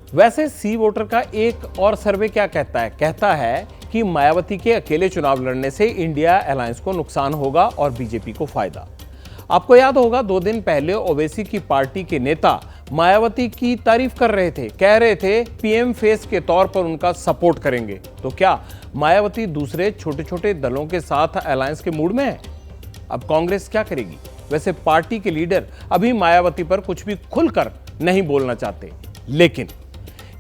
वैसे सी वोटर का एक और सर्वे क्या कहता है? कहता है कि मायावती के अकेले चुनाव लड़ने से इंडिया अलायंस को नुकसान होगा और बीजेपी को फायदा। आपको याद होगा 2 दिन पहले ओवैसी की पार्टी के नेता मायावती की तारीफ कर रहे थे, कह रहे थे पीएम फेस के तौर पर उनका सपोर्ट करेंगे। तो क्या मायावती दूसरे छोटे छोटे दलों के साथ अलायंस के मूड में है? अब कांग्रेस क्या करेगी? वैसे पार्टी के लीडर अभी मायावती पर कुछ भी खुलकर नहीं बोलना चाहते, लेकिन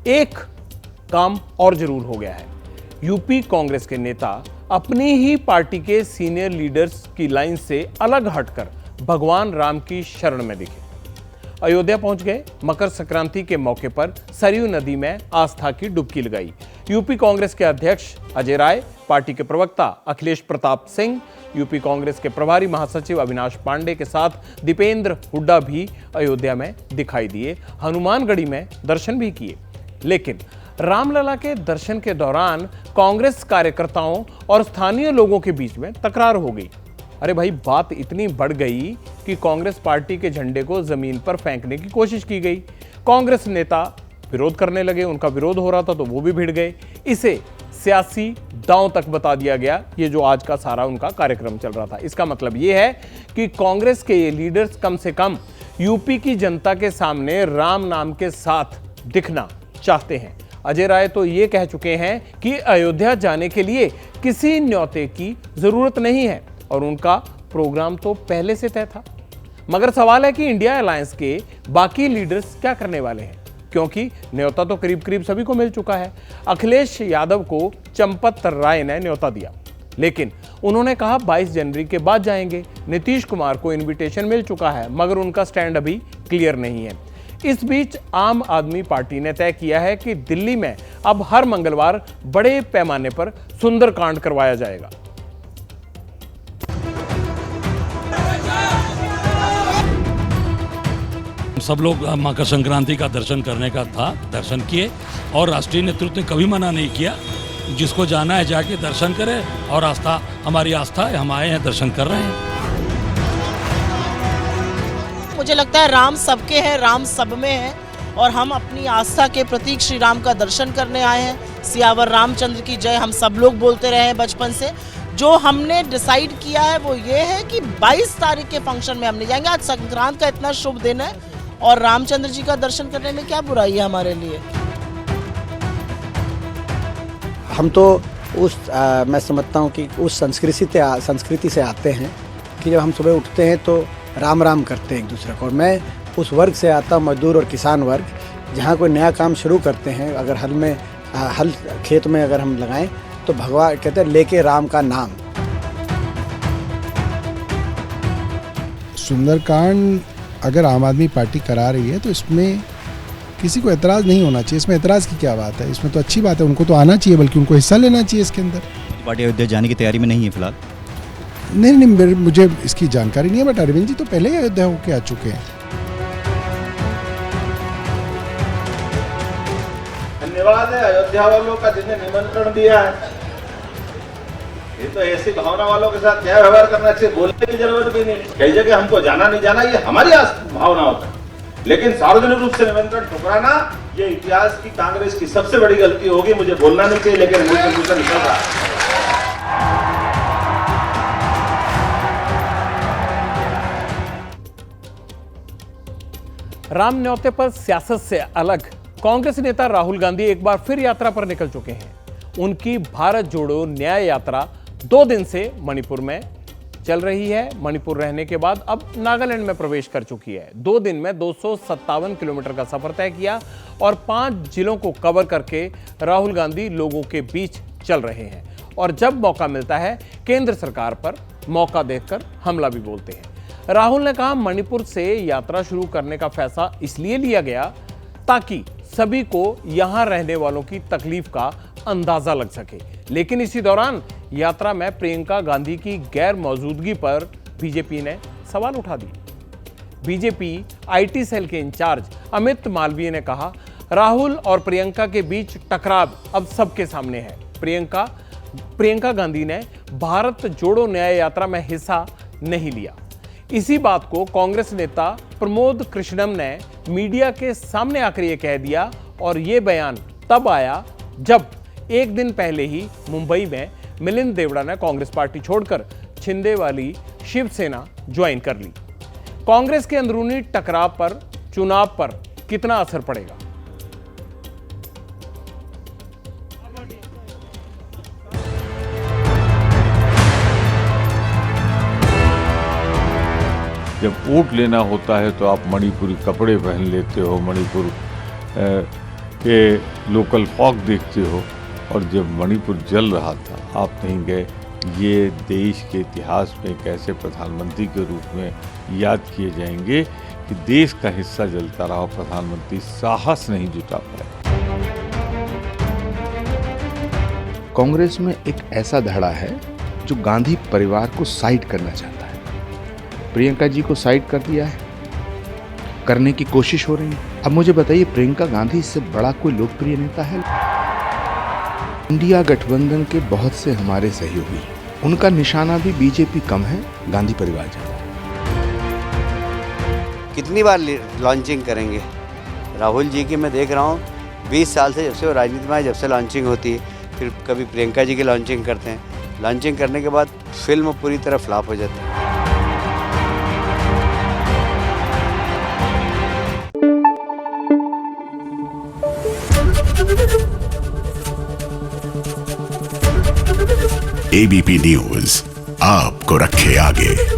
एक काम और जरूर हो गया है। यूपी कांग्रेस के नेता अपनी ही पार्टी के सीनियर लीडर्स की लाइन से अलग हटकर भगवान राम की शरण में दिखे। अयोध्या पहुंच गए, मकर संक्रांति के मौके पर सरयू नदी में आस्था की डुबकी लगाई। यूपी कांग्रेस के अध्यक्ष अजय राय, पार्टी के प्रवक्ता अखिलेश प्रताप सिंह, यूपी कांग्रेस के प्रभारी महासचिव अविनाश पांडे के साथ दीपेंद्र हुड्डा भी अयोध्या में दिखाई दिए। हनुमानगढ़ी में दर्शन भी किए। लेकिन रामलला के दर्शन के दौरान कांग्रेस कार्यकर्ताओं और स्थानीय लोगों के बीच में तकरार हो गई। अरे भाई, बात इतनी बढ़ गई कि कांग्रेस पार्टी के झंडे को जमीन पर फेंकने की कोशिश की गई। कांग्रेस नेता विरोध करने लगे, उनका विरोध हो रहा था तो वो भी भिड़ गए। इसे सियासी दांव तक बता दिया गया, ये जो आज का सारा उनका कार्यक्रम चल रहा था। इसका मतलब ये है कि कांग्रेस के ये लीडर्स कम से कम यूपी की जनता के सामने राम नाम के साथ दिखना चाहते हैं। अजय राय तो ये कह चुके हैं कि अयोध्या जाने के लिए किसी न्योते की जरूरत नहीं है और उनका प्रोग्राम तो पहले से तय था। मगर सवाल है कि इंडिया अलायंस के बाकी लीडर्स क्या करने वाले हैं, क्योंकि न्योता तो करीब करीब सभी को मिल चुका है। अखिलेश यादव को चंपत राय ने न्योता दिया, लेकिन उन्होंने कहा 22 जनवरी के बाद जाएंगे। नीतीश कुमार को इन्विटेशन मिल चुका है, मगर उनका स्टैंड अभी क्लियर नहीं है। इस बीच आम आदमी पार्टी ने तय किया है कि दिल्ली में अब हर मंगलवार बड़े पैमाने पर सुंदरकांड करवाया जाएगा। सब लोग मकर संक्रांति का दर्शन करने का था, दर्शन किए और राष्ट्रीय नेतृत्व ने कभी मना नहीं किया। जिसको जाना है जाके दर्शन करे और आस्था, हमारी आस्था है, हम आए हैं, दर्शन कर रहे हैं। मुझे लगता है राम सबके हैं, राम सब में है और हम अपनी आस्था के प्रतीक श्री राम का दर्शन करने आए हैं। सियावर रामचंद्र की जय हम सब लोग बोलते रहे हैं बचपन से। जो हमने डिसाइड किया है वो ये है कि 22 तारीख के फंक्शन में हम नहीं जाएंगे। आज संक्रांत का इतना शुभ दिन है और रामचंद्र जी का दर्शन करने में क्या बुराई है हमारे लिए। हम तो मैं समझता हूँ कि उस संस्कृति से आते हैं कि जब हम सुबह उठते हैं तो राम राम करते हैं एक दूसरे को। और मैं उस वर्ग से आता हूँ, मजदूर और किसान वर्ग, जहाँ कोई नया काम शुरू करते हैं, अगर हल खेत में अगर हम लगाएं तो भगवान कहते हैं लेके राम का नाम। सुंदरकांड अगर आम आदमी पार्टी करा रही है तो इसमें किसी को एतराज़ नहीं होना चाहिए। इसमें एतराज़ की क्या बात है? इसमें तो अच्छी बात है, उनको तो आना चाहिए, बल्कि उनको हिस्सा लेना चाहिए इसके अंदर। पार्टी अयोध्या जाने की तैयारी में नहीं है फिलहाल? नहीं, मुझे इसकी जानकारी नहीं है, बट अरविंद जी तो पहले ही अयोध्या होके आ चुके हैं। धन्यवाद है अयोध्या वालों का जिन्हें निमंत्रण दिया है। ये तो ऐसी भावना वालों के साथ क्या व्यवहार करना चाहिए, बोलने की जरूरत भी नहीं। कई जगह हमको जाना नहीं जाना ये हमारी भावना होता है, लेकिन सार्वजनिक रूप से निमंत्रण ठुकराना ये इतिहास की कांग्रेस की सबसे बड़ी गलती होगी। मुझे बोलना नहीं चाहिए, लेकिन मुझे निकल रहा है। राम न्योते पर सियासत से अलग कांग्रेस नेता राहुल गांधी एक बार फिर यात्रा पर निकल चुके हैं। उनकी भारत जोड़ो न्याय यात्रा 2 दिन से मणिपुर में चल रही है। मणिपुर रहने के बाद अब नागालैंड में प्रवेश कर चुकी है। 2 दिन में 257 किलोमीटर का सफर तय किया और 5 जिलों को कवर करके राहुल गांधी लोगों के बीच चल रहे हैं। और जब मौका मिलता है केंद्र सरकार पर मौका देखकर हमला भी बोलते हैं। राहुल ने कहा मणिपुर से यात्रा शुरू करने का फैसला इसलिए लिया गया ताकि सभी को यहां रहने वालों की तकलीफ का अंदाजा लग सके। लेकिन इसी दौरान यात्रा में प्रियंका गांधी की गैर मौजूदगी पर बीजेपी ने सवाल उठा दिए। बीजेपी आईटी सेल के इंचार्ज अमित मालवीय ने कहा राहुल और प्रियंका के बीच टकराव अब सबके सामने है। प्रियंका गांधी ने भारत जोड़ो न्याय यात्रा में हिस्सा नहीं लिया। इसी बात को कांग्रेस नेता प्रमोद कृष्णम ने मीडिया के सामने आकर यह कह दिया और ये बयान तब आया जब एक दिन पहले ही मुंबई में मिलिंद देवड़ा ने कांग्रेस पार्टी छोड़कर छिंदे वाली शिवसेना ज्वाइन कर ली। कांग्रेस के अंदरूनी टकराव पर चुनाव पर कितना असर पड़ेगा? जब वोट लेना होता है तो आप मणिपुरी कपड़े पहन लेते हो, मणिपुर के लोकल फॉक देखते हो, और जब मणिपुर जल रहा था आप नहीं गए। ये देश के इतिहास में एक ऐसे प्रधानमंत्री के रूप में याद किए जाएंगे कि देश का हिस्सा जलता रहा, प्रधानमंत्री साहस नहीं जुटा पाए। कांग्रेस में एक ऐसा धड़ा है जो गांधी परिवार को साइड करना चाहता है। प्रियंका जी को साइड कर दिया है, करने की कोशिश हो रही है। अब मुझे बताइए, प्रियंका गांधी इससे बड़ा कोई लोकप्रिय नेता है? इंडिया गठबंधन के बहुत से हमारे सहयोगी, उनका निशाना भी बीजेपी कम है, गांधी परिवार ज्यादा है। कितनी बार लॉन्चिंग करेंगे? राहुल जी की मैं देख रहा हूँ 20 साल से, जब से वो राजनीति में आए, जब से लॉन्चिंग होती है, फिर कभी प्रियंका जी की लॉन्चिंग करते हैं। लॉन्चिंग करने के बाद फिल्म पूरी तरह फ्लॉप हो जाती है। ABP न्यूज़ आपको रखे आगे।